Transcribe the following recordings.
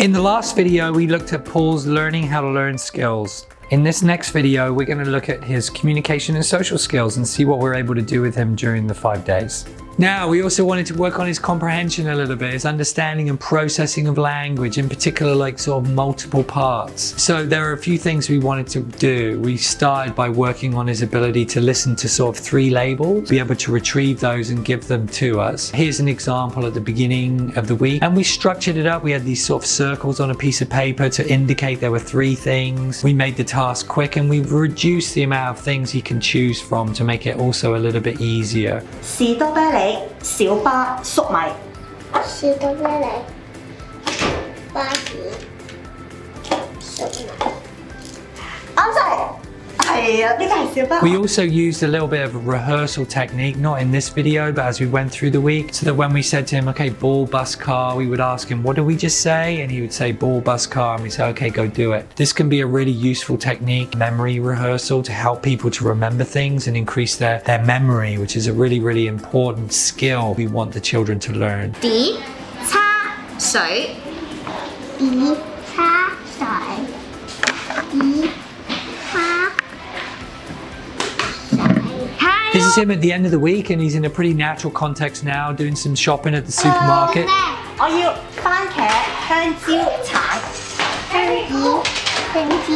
In the last video, we looked at Paul's learning how to learn skills. In this next video, we're going to look at his communication and social skills and see what we're able to do with him during the 5 days. Now, we also wanted to work on his comprehension a little bit, his understanding and processing of language, in particular, like sort of multiple parts. So there are a few things we wanted to do. We started by working on his ability to listen to sort of 3 labels, be able to retrieve those and give them to us. Here's an example at the beginning of the week, and we structured it up. We had these sort of circles on a piece of paper to indicate there were 3 things. We made the task quick, and we've reduced the amount of things he can choose from to make it also a little bit easier. 士多啤梨、小巴、粟米。士多啤梨、巴士、粟米。啱晒，係啊，呢個係小巴。 We also used a little bit of a rehearsal technique, not in this video, but as we went through the week, so that when we said to him, okay, ball, bus, car, we would ask him, what did we just say? And he would say ball, bus, car, and we say, okay, go do it. This can be a really useful technique, memory rehearsal, to help people to remember things and increase their memory, which is a really, really important skill we want the children to learn. 碟、叉、水。碟、叉、水。碟、叉。 This is him at the end of the week, and he's in a pretty natural context now, doing some shopping at the supermarket. 我要番茄、香蕉、橙。香蕉、香蕉。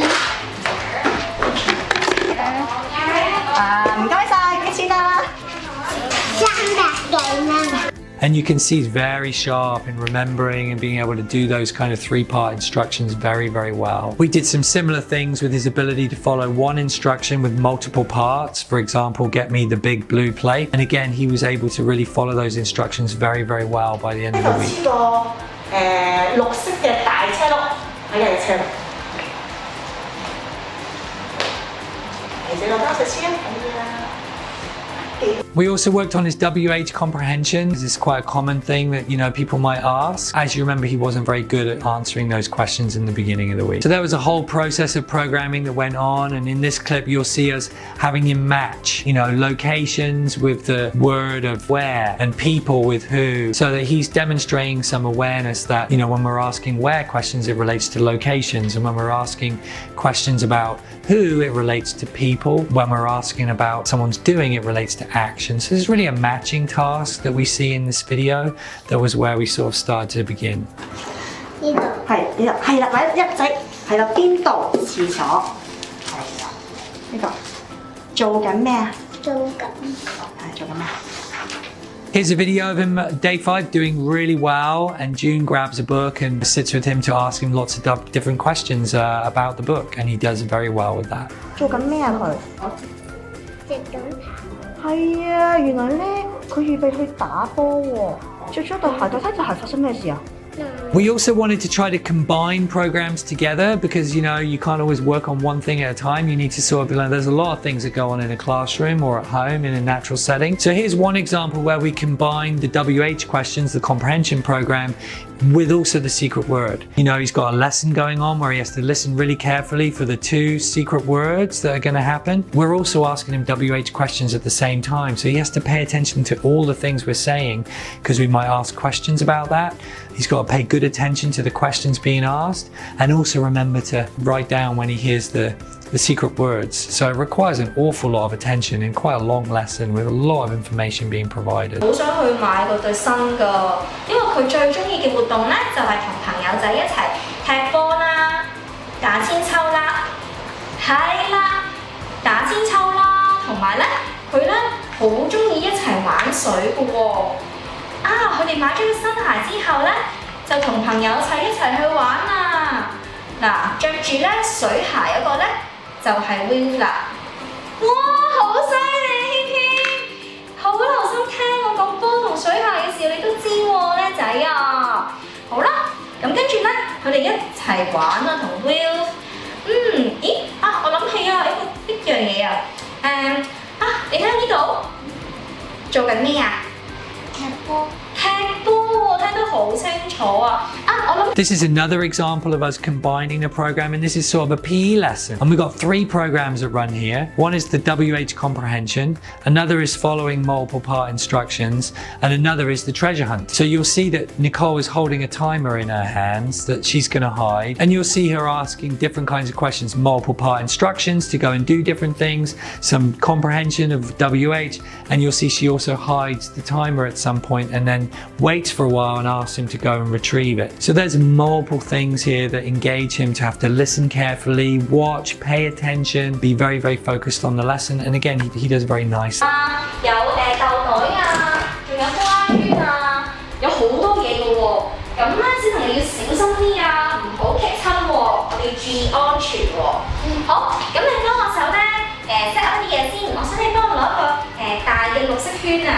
唔該晒，幾錢啊300幾蚊。 And you can see he's very sharp in remembering and being able to do those kind of 3-part instructions very, very well. We did some similar things with his ability to follow one instruction with multiple parts. For example, get me the big blue plate. And again, he was able to really follow those instructions very, very well by the end of the week. 呢度黐個綠色嘅大車轆喺你嘅車度。其實我當時黐緊嘅啦。 We also worked on his WH comprehension. This is quite a common thing that, people might ask. As you remember, he wasn't very good at answering those questions in the beginning of the week. So there was a whole process of programming that went on. And in this clip, you'll see us having him match, locations with the word of where and people with who, so that he's demonstrating some awareness that, when we're asking where questions, it relates to locations. And when we're asking questions about who, it relates to people. When we're asking about someone's doing, it relates to action. So this is really a matching task that we see in this video. That was where we sort of started to begin. 呢度。係啦，或者一仔係啦，邊度廁所？係啦，呢個做緊咩啊？做緊。係做緊咩？ Here's a video of him at day 5 doing really well, and June grabs a book and sits with him to ask him lots of different questions about the book, and he does very well with that. 做緊咩啊佢？食緊係啊，原來咧佢預備去打波喎，着咗對鞋，對鞋發生咩事啊？ We also wanted to try to combine programs together because, you can't always work on one thing at a time. You need to sort of there's a lot of things that go on in a classroom or at home in a natural setting. So here's one example where we combine the WH questions, the comprehension program, with also the secret word. He's got a lesson going on where he has to listen really carefully for the 2 secret words that are going to happen. We're also asking him WH questions at the same time. So he has to pay attention to all the things we're saying because we might ask questions about that. He's got to pay good attention to the questions being asked and also remember to write down when he hears the secret words. So it requires an awful lot of attention in quite a long lesson with a lot of information being provided. 好想去買嗰對新㗎，因為佢最中意嘅活動咧就係同朋友仔一齊踢波啦、打千秋啦，係啦，打千秋啦，同埋咧佢咧好中意一齊玩水嘅喎。啊！佢哋買咗對新鞋之後咧，就同朋友一齊去玩啦。嗱，着住咧水鞋嗰個咧就係 Will 啦。哇！好犀利，軒軒，好留心聽我講波同水鞋嘅時候，你都知喎，叻仔啊！好啦，咁跟住咧，佢哋一齊玩啊，同 Will。咦？我諗起啊，一樣嘢啊，你睇下呢度做緊咩啊？踢波。踢波喎，踢得好好清楚啊！我諗 This is another example of us combining a program, and this is sort of a PE lesson. And we've got 3 programs that run here. One is the WH comprehension, another is following multiple part instructions, and another is the treasure hunt. So you'll see that Nicole is holding a timer in her hands that she's going to hide, and you'll see her asking different kinds of questions, multiple part instructions to go and do different things, some comprehension of WH, and you'll see she also hides the timer at some point and then waits for a while and asks him to go and retrieve it. So there's multiple things here that engage him to have to listen carefully, watch, pay attention, be very, very focused on the lesson. And again, he does very nicely. 有豆袋啊，仲有花圈啊，有好多嘢嘅喎。咁咧，小朋友要小心啲啊，唔好棘親喎，我哋要注意安全喎。好，咁你幫我手咧，set up 啲嘢先。我想你幫我攞一個大嘅綠色圈啊。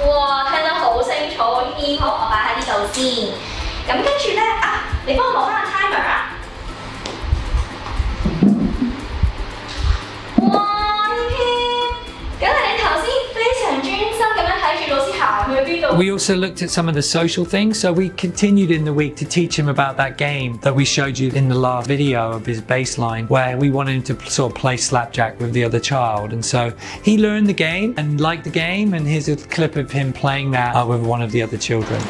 哇，聽得好清楚喎，好，我擺喺呢度先。咁跟住咧你幫我攞翻個 timer 啊。We also looked at some of the social things, so we continued in the week to teach him about that game that we showed you in the last video of his baseline, where we wanted him to sort of play slapjack with the other child. And so he learned the game and liked the game, and here's a clip of him playing that with one of the other children.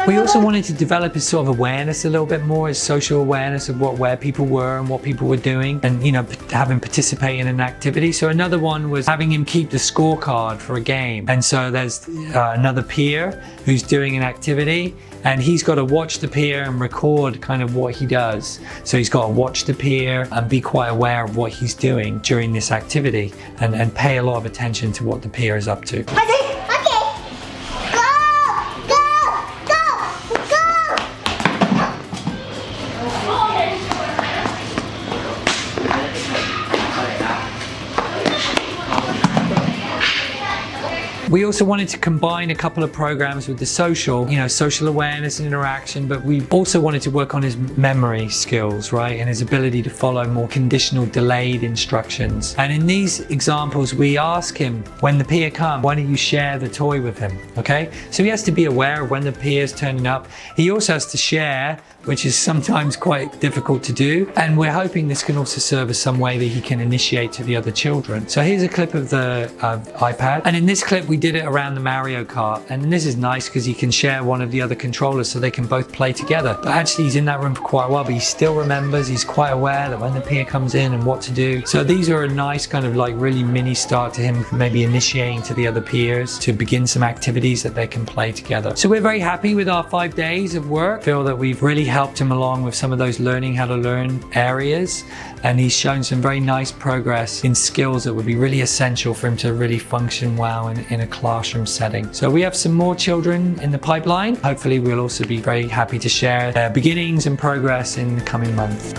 We also wanted to develop his sort of awareness a little bit more, his social awareness of where people were and what people were doing, and have him participate in an activity. So another one was having him keep the scorecard for a game. And so there's another peer who's doing an activity, and he's got to watch the peer and record kind of what he does. So he's got to watch the peer and be quite aware of what he's doing during this activity, and pay a lot of attention to what the peer is up to. We also wanted to combine a couple of programs with the social awareness and interaction, but we also wanted to work on his memory skills, right? And his ability to follow more conditional, delayed instructions. And in these examples, we ask him, when the peer comes, why don't you share the toy with him, okay? So he has to be aware of when the peer is turning up. He also has to share, which is sometimes quite difficult to do. And we're hoping this can also serve as some way that he can initiate to the other children. So here's a clip of the iPad. And in this clip, we did it around the Mario Kart. And this is nice because he can share one of the other controllers so they can both play together. But actually he's in that room for quite a while, but he still remembers, he's quite aware that when the peer comes in and what to do. So these are a nice kind of like really mini start to him maybe initiating to the other peers to begin some activities that they can play together. So we're very happy with our 5 days of work. Feel that we've really helped him along with some of those learning how to learn areas, and he's shown some very nice progress in skills that would be really essential for him to really function well in a classroom setting. So we have some more children in the pipeline. Hopefully we'll also be very happy to share their beginnings and progress in the coming months.